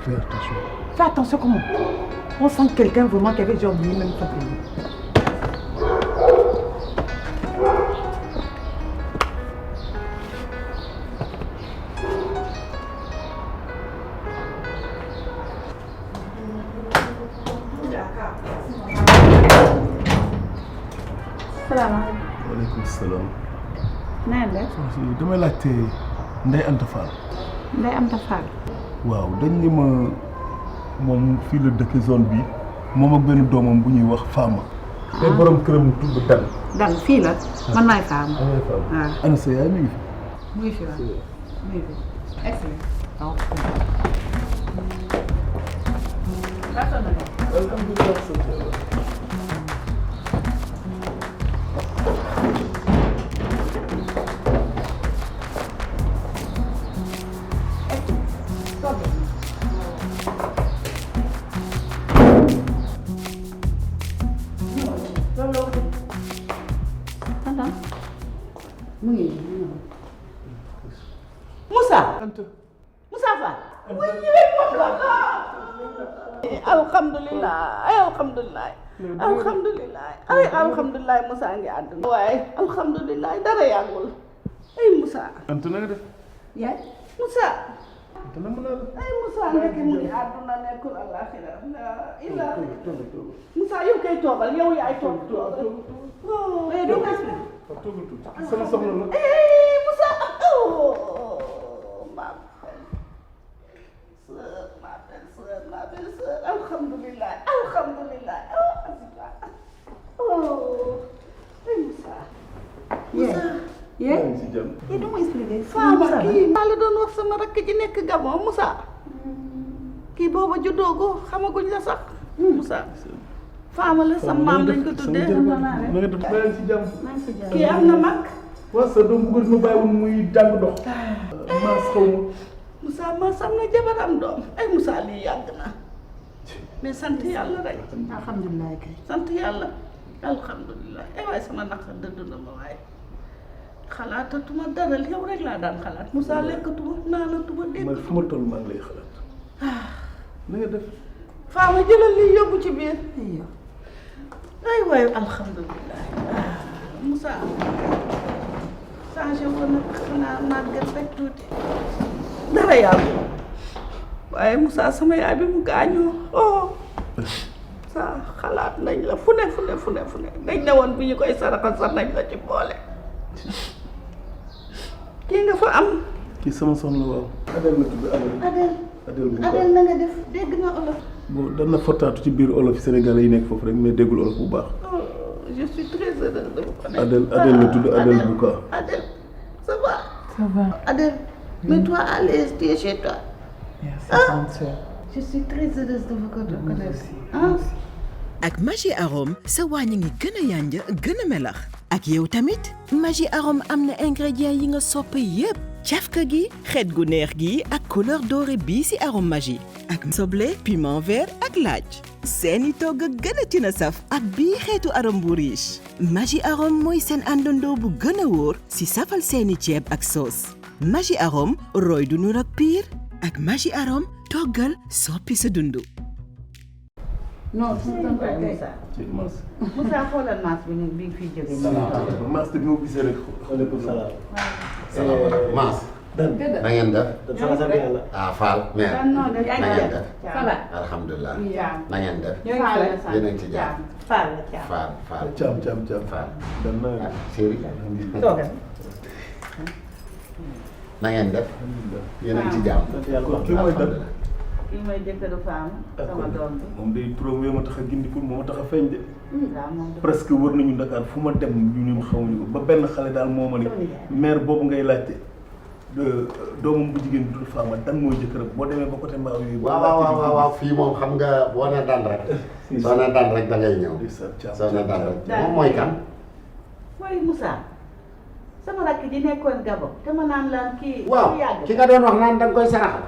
Fais attention. Fais attention comment? On sent quelqu'un vraiment qui avait déjà oublié même son prénom. salaamaaleykum. waaleykum salaam. na ngeen def. damay laajte Ndeye Anta Fall. Ndeye Anta Fall. waaw dañ ni ma moom fii la dëkk zone bi moom ak benn doomam bu ñuy wax Fama. te borom këram tudd Dan. Dan fii la man maay Fama. waaw ana sa yaay mi ngi fi. mu ngi fi waaw mu ngi fi. excellent. waaw. Moussa Moussa Fall. alhamdulilah alhamdulilah alhamdulilah alhamdulilah Moussa ngi àdduna waaye alhamdulilah dara yàggul ay Moussa. Anta na nga def. yaay Moussa. Anta na mu naa la. ay Moussa nekk mu ngi àdduna nekkul àllaaxira illa Moussa yow kay toogal yow yaay toog toogal. doo ko expliqué. sama soxla la. Moussa ma belle sœur alhamdulilah alhamdulilah Moussa. Moussa. yaa ngi si jàmm. kii du ma expliqué. Fama kii maa la doon wax sama rakk ji nekk Gabon Moussa. kii booba juddoogo xamaguñ la sax. Moussa. Fama la sa maam lañ ko tuddee. na nga def maa ngi si jàmm. kii am na mag. waaw sa doom bëggoon ma bàyyiwoon muy jàng dox. maa xaw ma. Moussa maa sam na jabaram doom ay Moussa lii yàgg na mais sant yàlla rek. alhamdulilah kay. sant yàlla alhamdulilah ay waaye sama naqar dëdd na ma waaye xalaatatuma dara yow rek laa daan xalaat Moussa lekkatuma naanatuma dégg. man fu ma toll maa ngi lay xalaat. na nga def. Fama jëlal lii yóbbu ci biir. ay waaye alhamdulilah Moussa changé woon nag xanaa màgget rek tuuti dara yàlla waaye Moussa sama yaay bi mu gaañoo sa xalaat nañ la fu ne dañ ne woon bi ñu koy saraxal sax nañ la ci boole kii nga fa am. kii sama soxna waaw. Adel la tudd Adel. Adel na nga def dégg nga olof. bon dana fortaatu ci biir olof Sénégalais yi nekk foofu rek mais déggul olof bu baax. je suis très heureuse de vous connaître. Adel la tudd Adel Bouka. Adel ça va. Ça va. Adel mets-toi à l'aise, tu es chez toi. Merci, grande sœur. Je suis très heureuse de vous connaître. ak Maggi Arôme sa wàññi ngi gën a yànj gën a melax ak yow tamit Maggi Arôme am na ingrédients yi nga sopp yépp cafka gi xeet gu neex gi ak couleur dorée bii ci arôme Maggi ak soble piment vert ak laaj seeni togg gën a tina saf ak bii xeetu arôme bu riche Maggi Arôme mooy seen àndandoo bu gën a wóor ci safal seeni ceeb ak soos Maggi Arôme roy du nur ak piir ak Maggi Arôme toggal soppi sa dundu. non suñu koy Moussa. ci Mass. Moussa xoolal Mass bi ñu bi fii jógee. salaamaaleykum Mass bi ma gisee rek. waaleykum salaam. salaamaaleykum Mass. na ngeen def. ah Fall. mais na ngeen def. alhamdulilah. na ngeen def. yéen a ngi ci jàmm. Fall la Thiam. Fall. Thiam. Fall. dan na ah chéri. na ngeen def. yéen a ngi ci jàmm. kii mooy dan. kii mooy jëkkëru Fama sama doom bi. moom day premier ma tax a gindi pour moo ma tax a feeñ de. waaw moom presque wër nañu Dakar fu ma dem ñun xamuñu ko ba benn xale daal moo ma ni maire boobu ngay laajte doomam bu jigéen dul Fama dan mooy jëkkëram boo demee ba côté Mbao yooyu. waaw fii moom xam nga boo nee dan rek. soo nee dan rek da ngay ñëw. soo nee dan rek moom mooy kan. mooy Moussa sama rakk ji nekkoon Gabon te ma naan laan kii. waaw ki nga doon wax naan da nga koy saraxal.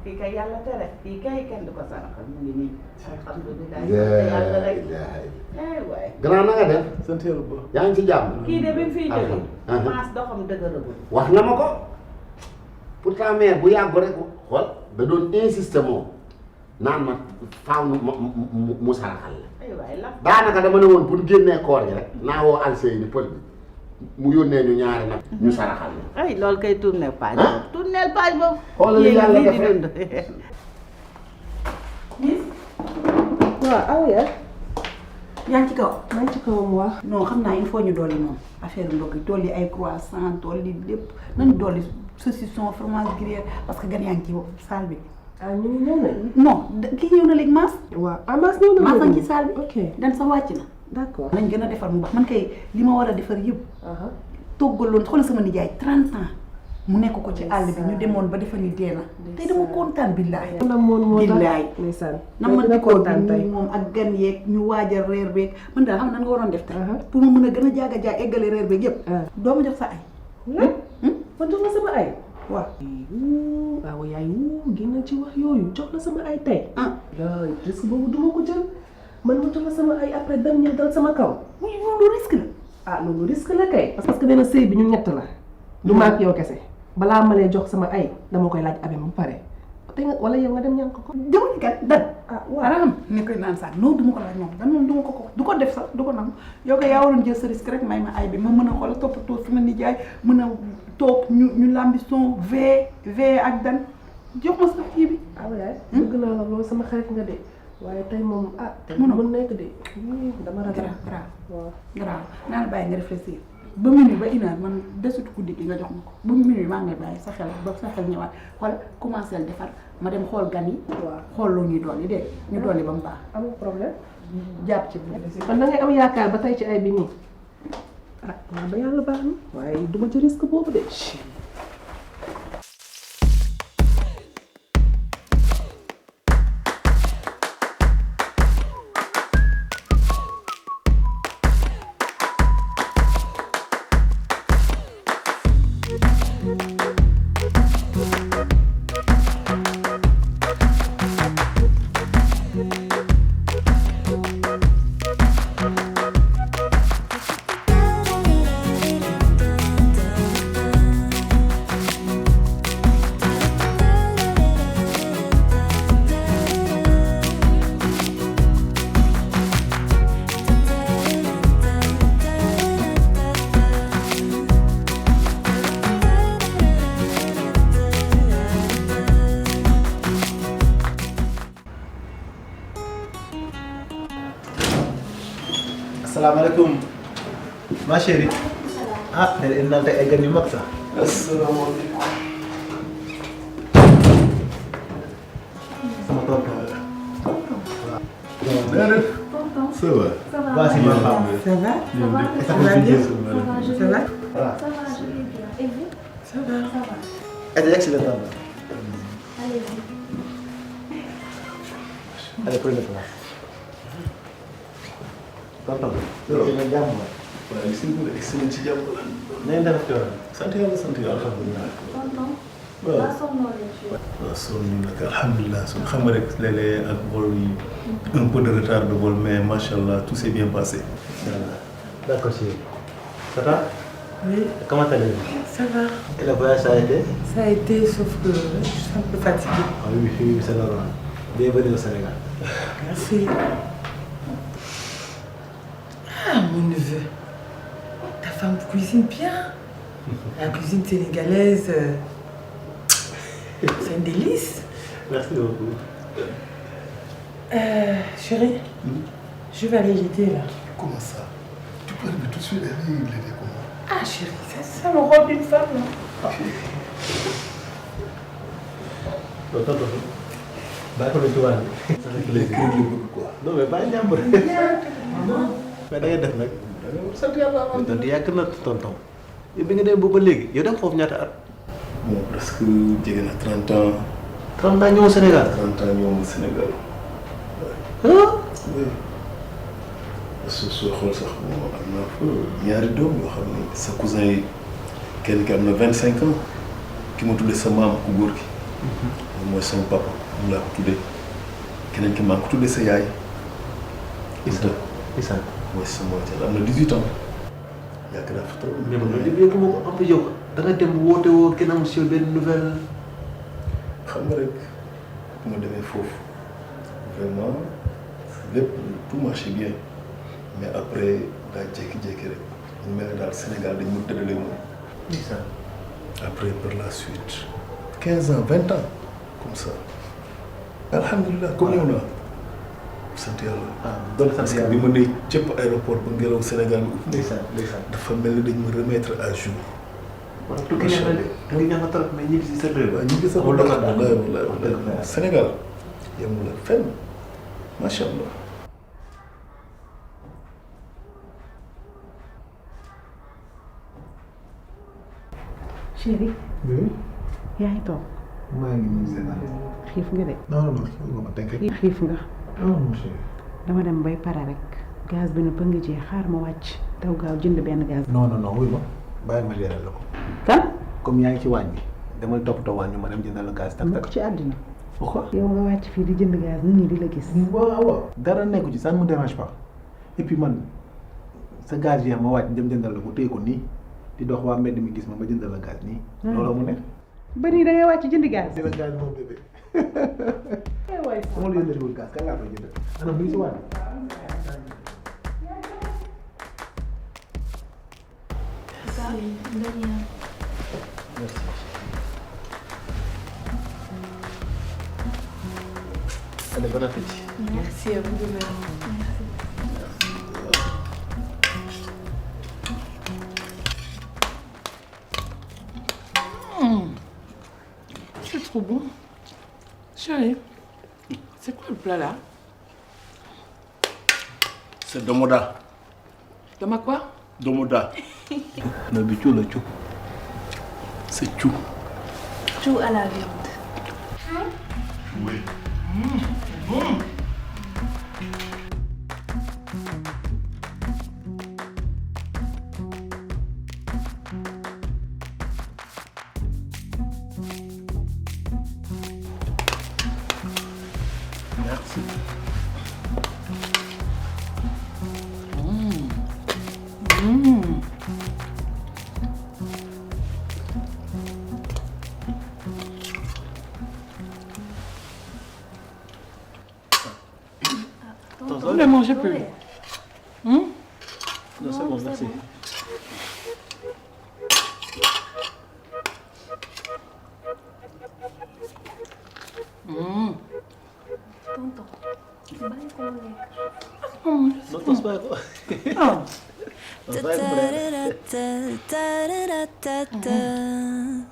kii kay yàlla tere kii kay kenn du ko saraxal mu ngi nii. alhamdulilah yàlla rek. waay. gannaaw na nga def. sant yàlla bu baax. yaa ngi ci jàmm. kii de bi mu fiy jógee. Mass doxam dëgëragul. wax na ma ko. pourtant mère bu yàggu rek xool da doon insister moom naan ma faaw mu saraxal la daanaka dama ne woon pour génnee koor gi rek naa woo Alseyni pël bi mu yónnee ñu ñaari nag ñu saraxal la. ay loolu kay tourner page boobu tourner page boobu. xoolal li yàlla def rek waaw aw ya yaa ngi ci kaw. maa ngi ci kawam wax. non xam naa il faut ñu dolli moom affaire ndog yi dolli ay croissant dolli lépp nañu dolli saucisson fromage gruyère parce que gan yaa ngi ci salle bi. ah ñu ngi ñëw nañ. non kii ñëw na léegi Mass. waaw ah Mass ñëw na Mass a ngi ci salle bi. ok dan sa wàcc na. d'accord. nañ gën a defar mu baax man kay li ma war a defar yëpp. toggaloon xoolal sama nijaay 30 ans mu nekk ko ci àll bi ñu demoon ba defal ni dee na tey dama kontaan billaahi. billaahi na ma di kontaan tey moom ak gan yeeg ñu waajal reer beeg man daal xam nan nga waroon def tey pour ma mën a gën a jaaga jaay eggale reer beeg yëpp. doo ma jox sa ay. ma jox la sama ay. waaw. waaw yaay génn ci wax yooyu jox la sama ay tey. yaay risque boobu duma ko jël man ma jox la sama ay après dem ñëw dal sama kaw. loolu risque la. ah loolu risque la kay. parce que benn sëy bi ñu ñett la. du maak yow kese. balaa ma lay jox sama ay dama koy laaj abim bu pare te nga wala yow nga dem ñaan ko ko. jëwni kat dan waaw ni koy naan sax non du ma ko laaj moom dan moom du ma ko du ko def sax du ko nangu yow kay yaa waroon jël sa risque rek may ma ay bi ma mën a xool toppatoo sama nijaay mën a toog ñu lambi son v ak dan jox ma sa kii bi. ah yaay bëgg naa la loolu sama xarit nga de waaye tey moom tey mën nekk de dama ragal. grave naa la bàyyi nga réfléchir ba minuit ba une heure man desut guddi gi nga jox ma ko ba minuit maa ngi lay bàyyi sa xel ba sa xel ñëwaat xool commencé defar ma dem xool gan yi. waaw xool lu ñuy dolli dégg ñu dolli ba mu baax. amul problème. jàpp ci kon da ngay am yaakaar ba tey ci ay bi nii waaw ba yàlla baax na waaye du ma ci risque boobu de. Assalamualaikum, ma chérie. Ah, tey dañu naan tey ay gan yu mag sax. asalaamaaleykum. sama tonton la. waaw. ça va. Voici ma femme. Ça va? Ça va bien? Ça Ça va? Je vais bien. Et vous? Ça va. Ça va. Elle est excellente. Allez-y. Allez, prenez place. Tonton. waaw dina jàmm la. waaye gis nga excellent ci jàmm la. na ngeen def coono. sant yàlla alhamdulilah. Tonton. waaw Pas son nom les tuer. waaw sonn ñu nag alhamdulilah son xam nga rek léeg-léeg ak vol yi un peu de retard de vol mais macha allah tout s'est bien passé. D'accord, chérie. Tata, Oui, comment allez-vous? ça va. Et le voyage, ça a été? Ça a été, sauf que je suis un peu fatiguée. Ah oui, oui, c'est normal. Bienvenue au Sénégal. Merci. Ah, mon neveu. Ta femme cuisine bien. La cuisine sénégalaise, c'est un délice. Merci beaucoup. Chérie, je vais aller l'aider là. Comment ça? Tu peux arriver tout de suite et l'aider comment? Ah chérie, c'est ça le rôle d'une femme là. Tonton, bàyyi ko lu ci wàll. Les kër la bëgg quoi. Non mais bàyyi jàmbur. Mais da ngay def nag. sant yàlla am. Tonton yàgg na tonton. Yow bi nga dem ba léegi yow dem foofu ñaata at? Bon presque jege na 30 ans. 30 ans ñëw Sénégal. 30 ans ñëw Sénégal. Oui. Parce que soo xool sax bon am naa fa ñaari doom yoo xam ne sa cousin yi kenn ki am na 25 ans ki ma tuddee sa maam ku góor gi. moom mooy sama papa moom laa ko tuddee keneen ki maa ngi ko tuddee sa yaay. Issa mooy sama am na 18 ans. yàgg naa fa trop. mais man loolu yëpp yëpp moo ko am yow da nga dem woote woo kenn amul si yow benn nouvelle. xam nga rek bu ma demee foofu vraiment lépp tout marché bien mais après daa jékki-jékki rek ñu mel ne daal Sénégal dañ ma tëddale moom. Après par la suite 15 ans 20 ans comme ça alhamdulilah comme yow la sant yàlla. parce que bi ma nee cëpp aéroport ba ngelaw Sénégal bi dafa mel ni dañ ma remettre à jour. waaw tukki ñax na trop mais ñibbi si sa réew. waaw ñibbi sa réew Sénégal yemul la fenn macha allah. chéri. oui. yaa ngi toog. maa ngi nii Sénégal. xiif nga de. non non xiif nga ma teg rek. xiif nga. non mon chéri. dama dem bay pare rek. gaz bi na ba nga jeex xaar ma wàcc. daw gaaw jënd benn gaz. non non non wuy ma bàyyi ma leeral la ko. kan. comme yaa ngi ci waañ bi demal toppatoo waañ bi ma dem jëndal la gaz. tak tak ci àddina. pourquoi. yow nga wàcc fii di jënd gaz nit ñi di la gis. waaw waaw dara nekku ci ça ne me dérange pas et puis man sa gaz yi ma wàcc dem jëndal la ko téye ko nii di dox waa mbedd mi gis ma jëndal la gaz nii. looloo mu ne. ba nii da ngay wàcc jëndi gaz. jëndal gaz moom bébé. waay sama la yëndaliwul gaz kan laa koy jëndal. ana mu ngi si waañ. Merci. Allez, bon appétit. Merci à vous de même. C'est trop bon. Chérie, c'est quoi le plat là? C'est domoda. Dama quoi? Domoda. Non, mais tu l'as tu. C'est chou. Chou à la viande. Oui. Merci. Vous ne mangez plus. Non, c'est bon, merci. Tonton, bàyyi ko mu lekk. Non, tos pas quoi. Ah. Non, bàyyi ko mu lekk.